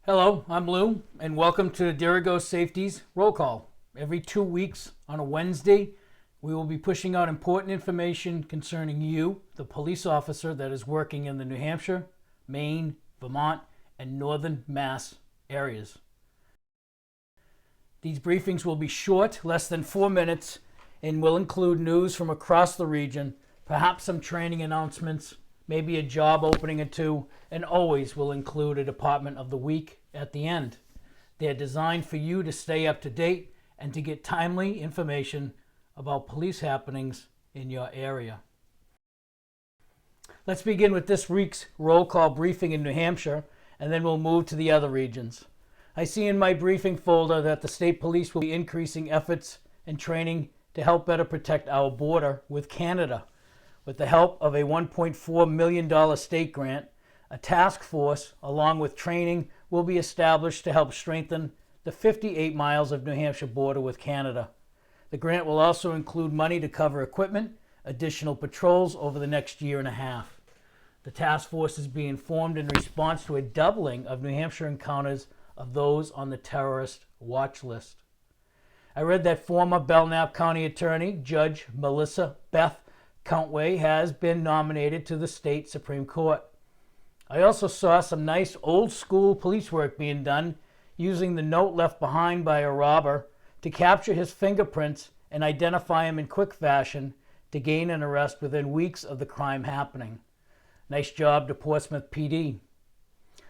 Hello, I'm Lou, and welcome to Dirigo Safety's Roll Call. Every 2 weeks on a Wednesday, we will be pushing out important information concerning you, the police officer that is working in the New Hampshire, Maine, Vermont, and Northern Mass areas. These briefings will be short, less than 4 minutes, and will include news from across the region, perhaps some training announcements, maybe a job opening or two, and always will include a department of the week at the end. They're designed for you to stay up to date and to get timely information about police happenings in your area. Let's begin with this week's roll call briefing in New Hampshire, and then we'll move to the other regions. I see in my briefing folder that the state police will be increasing efforts and training to help better protect our border with Canada. With the help of a $1.4 million state grant, a task force, along with training, will be established to help strengthen the 58 miles of New Hampshire border with Canada. The grant will also include money to cover equipment, additional patrols over the next year and a half. The task force is being formed in response to a doubling of New Hampshire encounters of those on the terrorist watch list. I read that former Belknap County Attorney Judge Melissa Beth Countway has been nominated to the state Supreme Court. I also saw some nice old school police work being done using the note left behind by a robber to capture his fingerprints and identify him in quick fashion to gain an arrest within weeks of the crime happening. Nice job to Portsmouth PD.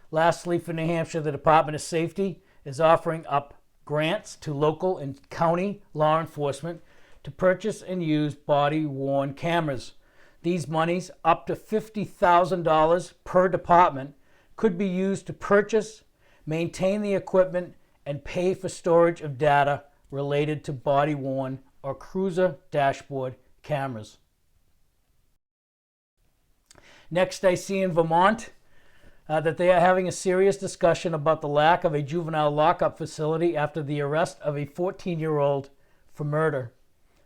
Lastly, for New Hampshire, the Department of Safety is offering up grants to local and county law enforcement to purchase and use body-worn cameras. These monies, up to $50,000 per department, could be used to purchase, maintain the equipment, and pay for storage of data related to body-worn or cruiser dashboard cameras. Next, I see in Vermont that they are having a serious discussion about the lack of a juvenile lockup facility after the arrest of a 14-year-old for murder.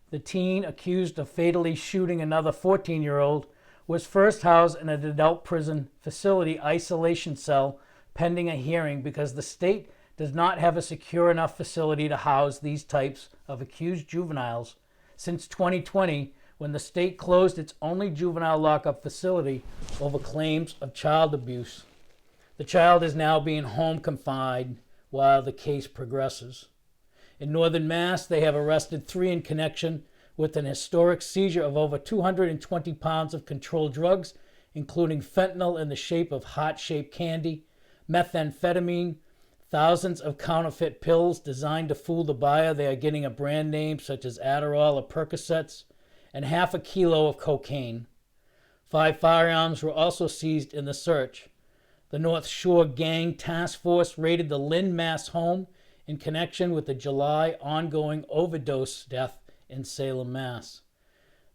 The teen, accused of fatally shooting another 14-year-old, was first housed in an adult prison facility isolation cell pending a hearing because the state does not have a secure enough facility to house these types of accused juveniles since 2020, when the state closed its only juvenile lockup facility over claims of child abuse. The child is now being home confined while the case progresses. In Northern Mass, they have arrested 3 in connection with an historic seizure of over 220 pounds of controlled drugs, including fentanyl in the shape of heart-shaped candy, methamphetamine, thousands of counterfeit pills designed to fool the buyer. They are getting a brand name such as Adderall or Percocets, and half a kilo of cocaine. 5 firearms were also seized in the search. The North Shore Gang Task Force raided the Lynn, Mass home in connection with the July ongoing overdose death in Salem, Mass.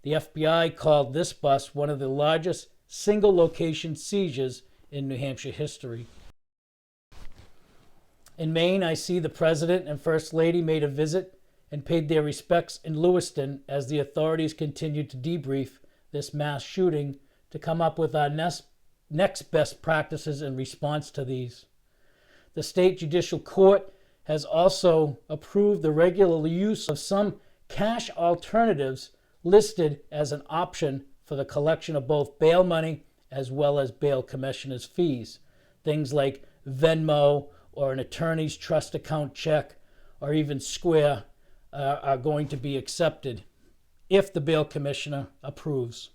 The FBI called this bust one of the largest single-location seizures in New Hampshire history. In Maine, I see the President and First Lady made a visit and paid their respects in Lewiston as the authorities continued to debrief this mass shooting to come up with our next best practices in response to these. The State Judicial Court has also approved the regular use of some cash alternatives listed as an option for the collection of both bail money as well as bail commissioner's fees. Things like Venmo or an attorney's trust account check or even Square are going to be accepted if the bail commissioner approves.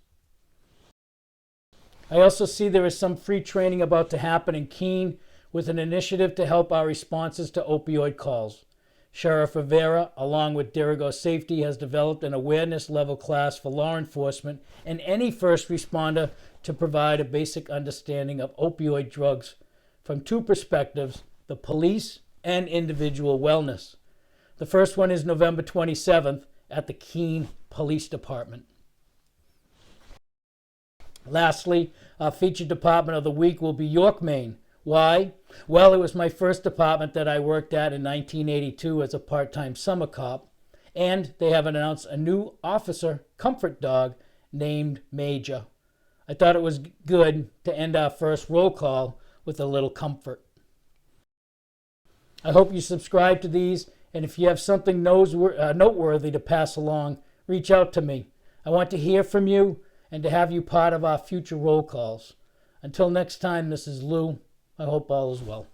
I also see there is some free training about to happen in Keene with an initiative to help our responses to opioid calls. Sheriff Rivera, along with Dirigo Safety, has developed an awareness level class for law enforcement and any first responder to provide a basic understanding of opioid drugs from 2 perspectives, the police and individual wellness. The first one is November 27th at the Keene Police Department. Lastly, our featured department of the week will be York, Maine. Why? Well, it was my first department that I worked at in 1982 as a part-time summer cop, and they have announced a new officer comfort dog named Major. I thought it was good to end our first roll call with a little comfort. I hope you subscribe to these, and if you have something noteworthy to pass along, reach out to me. I want to hear from you and to have you part of our future roll calls. Until next time, this is Lou. I hope all is well.